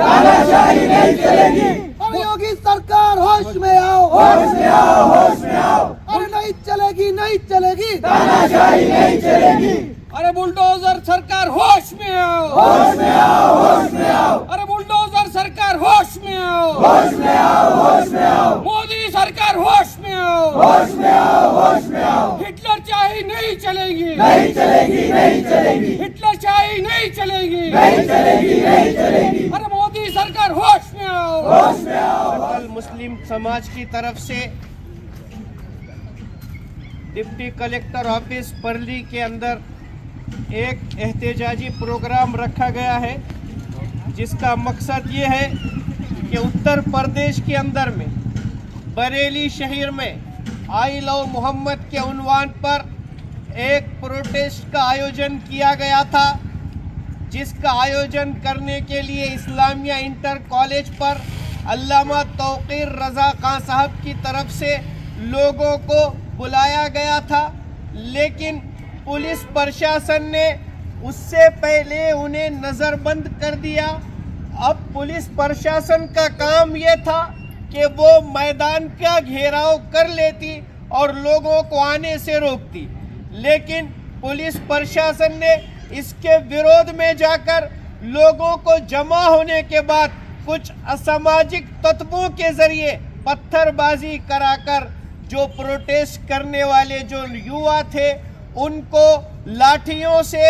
तानाशाही नहीं चलेगी। अरे योगी सरकार होश में आओ, होश में आओ, होश में आओ। अरे नहीं चलेगी, नहीं चलेगी, तानाशाही नहीं चलेगी। अरे बुलडोजर सरकार होश में आओ, होश में आओ, होश में आओ। अरे बुलडोजर सरकार होश में आओ, होश में आओ, होश में आओ। मोदी सरकार होश में आओ, होश में आओ, होश में आओ। हिटलर चाही नहीं चलेगी, नहीं चलेगी, नहीं चलेगी, हिटलर चाही नहीं चलेगी, नहीं चलेगी, नहीं चलेगी। अरे मोदी सरकार होश में आओ, होश में आओ। कल मुस्लिम समाज की तरफ से डिप्टी कलेक्टर ऑफिस परली के अंदर एक एहतजाजी प्रोग्राम रखा गया है, जिसका मकसद ये है कि उत्तर प्रदेश के अंदर में बरेली शहर में आई लव मोहम्मद के उन्वान पर एक प्रोटेस्ट का आयोजन किया गया था, जिसका आयोजन करने के लिए इस्लामिया इंटर कॉलेज पर अल्लामा तौकीर रजा खां साहब की तरफ से लोगों को बुलाया गया था। लेकिन पुलिस प्रशासन ने उससे पहले उन्हें नज़रबंद कर दिया। अब पुलिस प्रशासन का काम ये था कि वो मैदान का घेराव कर लेती और लोगों को आने से रोकती, लेकिन पुलिस प्रशासन ने इसके विरोध में जाकर लोगों को जमा होने के बाद कुछ असामाजिक तत्वों के जरिए पत्थरबाजी कराकर जो प्रोटेस्ट करने वाले जो युवा थे उनको लाठियों से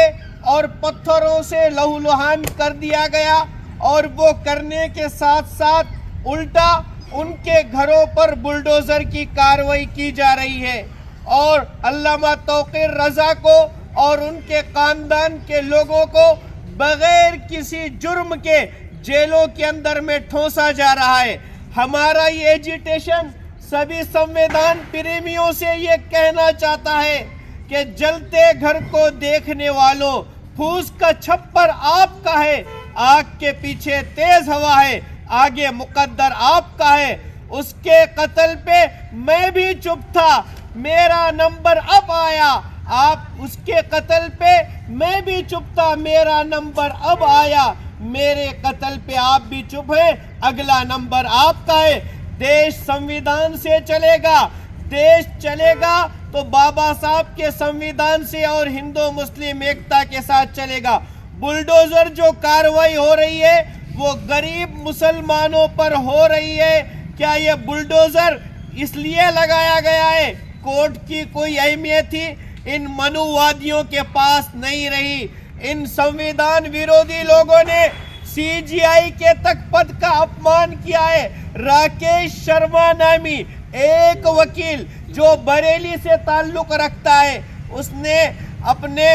और पत्थरों से लहूलुहान कर दिया गया, और वो करने के साथ साथ उल्टा उनके घरों पर बुलडोजर की कार्रवाई की जा रही है और अल्लामा तौकीर रजा को और उनके खानदान के लोगों को बगैर किसी जुर्म के जेलों के अंदर में ठोसा जा रहा है। हमारा ये एजिटेशन सभी संविधान प्रेमियों से ये कहना चाहता है कि जलते घर को देखने वालों, फूस का छप्पर आपका है, आग के पीछे तेज हवा है, आगे मुकद्दर आपका है। उसके कत्ल पे मैं भी चुप था, मेरा नंबर अब आया। आप उसके कत्ल पे मैं भी चुप था, मेरा नंबर अब आया। मेरे कत्ल पे आप भी चुप हैं, अगला नंबर आपका है। देश संविधान से चलेगा, देश चलेगा तो बाबा साहब के संविधान से और हिंदू मुस्लिम एकता के साथ चलेगा। बुलडोजर जो कार्रवाई हो रही है वो गरीब मुसलमानों पर हो रही है। क्या ये बुलडोजर इसलिए लगाया गया है? कोर्ट की कोई अहमियत थी इन मनुवादियों के पास नहीं रही। इन संविधान विरोधी लोगों ने सीजीआई के तक पद का अपमान किया है। राकेश शर्मा नामी एक वकील जो बरेली से ताल्लुक रखता है, उसने अपने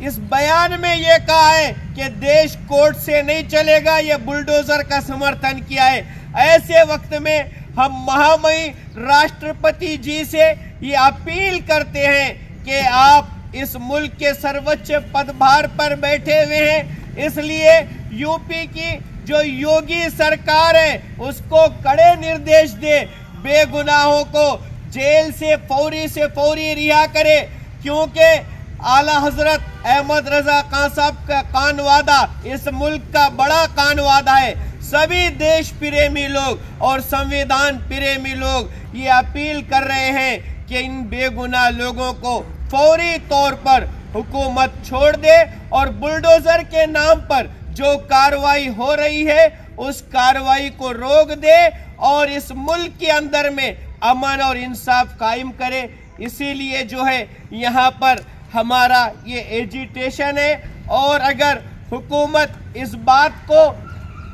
इस बयान में ये कहा है कि देश कोर्ट से नहीं चलेगा, ये बुलडोजर का समर्थन किया है। ऐसे वक्त में हम महामहिम राष्ट्रपति जी से ये अपील करते हैं कि आप इस मुल्क के सर्वोच्च पदभार पर बैठे हुए हैं, इसलिए यूपी की जो योगी सरकार है उसको कड़े निर्देश दे, बेगुनाहों को जेल से फौरी रिहा करे, क्योंकि आला हजरत अहमद रजा खान साहब का कान वादा इस मुल्क का बड़ा कान वादा है। सभी देश प्रेमी लोग और संविधान प्रेमी लोग ये अपील कर रहे हैं कि इन बेगुनाह लोगों को फौरी तौर पर हुकूमत छोड़ दे और बुलडोजर के नाम पर जो कार्रवाई हो रही है उस कार्रवाई को रोक दे और इस मुल्क के अंदर में अमन और इंसाफ कायम करे। इसीलिए जो है यहाँ पर हमारा ये एजिटेशन है, और अगर हुकूमत इस बात को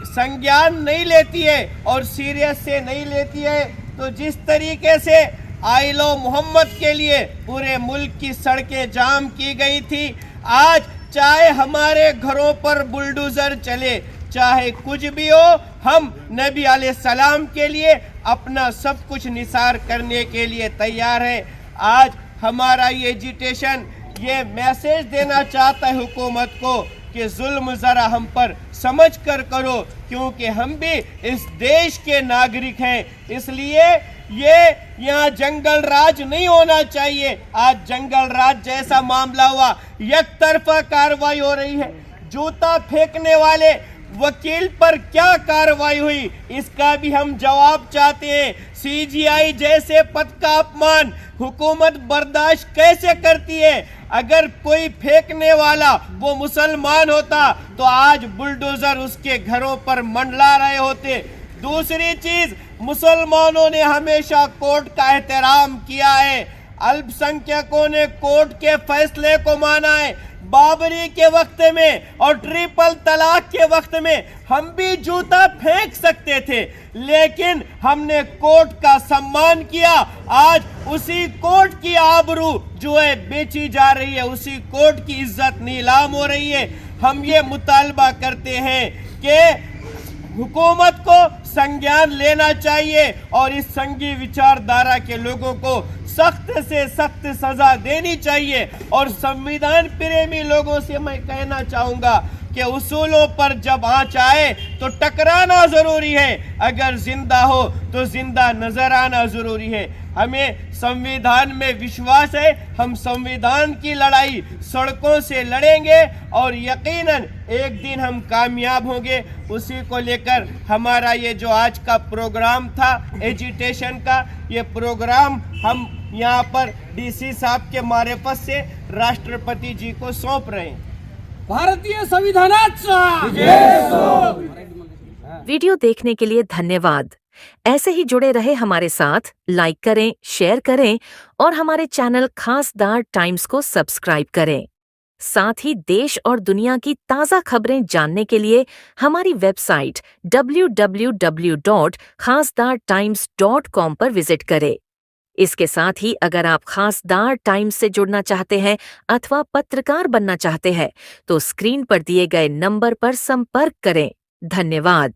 संज्ञान नहीं लेती है और सीरियस से नहीं लेती है तो जिस तरीके से आई लव मोहम्मद के लिए पूरे मुल्क की सड़कें जाम की गई थी, आज चाहे हमारे घरों पर बुलडोजर चले, चाहे कुछ भी हो, हम नबी अलैहिस्सलाम के लिए अपना सब कुछ निसार करने के लिए तैयार हैं। आज हमारा ये एजिटेशन ये मैसेज देना चाहता है हुकूमत को कि जुल्म ज़रा हम पर समझ कर करो, क्योंकि हम भी इस देश के नागरिक हैं। इसलिए ये यहाँ जंगल राज नहीं होना चाहिए। आज जंगल राज जैसा मामला हुआ, एक तरफा कार्रवाई हो रही है। जूता फेंकने वाले वकील पर क्या कार्रवाई हुई, इसका भी हम जवाब चाहते हैं। सीजीआई जैसे पद का अपमान हुकूमत बर्दाश्त कैसे करती है? अगर कोई फेंकने वाला वो मुसलमान होता तो आज बुलडोजर उसके घरों पर मंडला रहे होते। दूसरी चीज, मुसलमानों ने हमेशा कोर्ट का एहतराम किया है, अल्पसंख्यकों ने कोर्ट के फैसले को माना है। बाबरी के वक्त में और ट्रिपल तलाक के वक्त में हम भी जूता फेंक सकते थे, लेकिन हमने कोर्ट का सम्मान किया। आज उसी कोर्ट की आबरू जो है बेची जा रही है, उसी कोर्ट की इज्जत नीलाम हो रही है। हम ये मुतालबा करते हैं कि हुकूमत को संज्ञान लेना चाहिए और इस संघी विचारधारा के लोगों को सख्त से सख्त सजा देनी चाहिए। और संविधान प्रेमी लोगों से मैं कहना चाहूंगा कि उसूलों पर जब आंच आए तो टकराना जरूरी है, अगर जिंदा हो तो जिंदा नजर आना जरूरी है। हमें संविधान में विश्वास है, हम संविधान की लड़ाई सड़कों से लड़ेंगे और यकीनन एक दिन हम कामयाब होंगे। उसी को लेकर हमारा ये जो आज का प्रोग्राम था एजिटेशन का, ये प्रोग्राम हम यहाँ पर डीसी साहब के मार्फत से राष्ट्रपति जी को सौंप रहे हैं। भारतीय संविधानाचा वीडियो देखने के लिए धन्यवाद। ऐसे ही जुड़े रहे हमारे साथ, लाइक करें, शेयर करें और हमारे चैनल खासदार टाइम्स को सब्सक्राइब करें। साथ ही देश और दुनिया की ताज़ा खबरें जानने के लिए हमारी वेबसाइट www.khasdartimes.com पर विजिट करें। इसके साथ ही अगर आप खासदार टाइम्स से जुड़ना चाहते हैं अथवा पत्रकार बनना चाहते हैं तो स्क्रीन पर दिए गए नंबर पर संपर्क करें। धन्यवाद।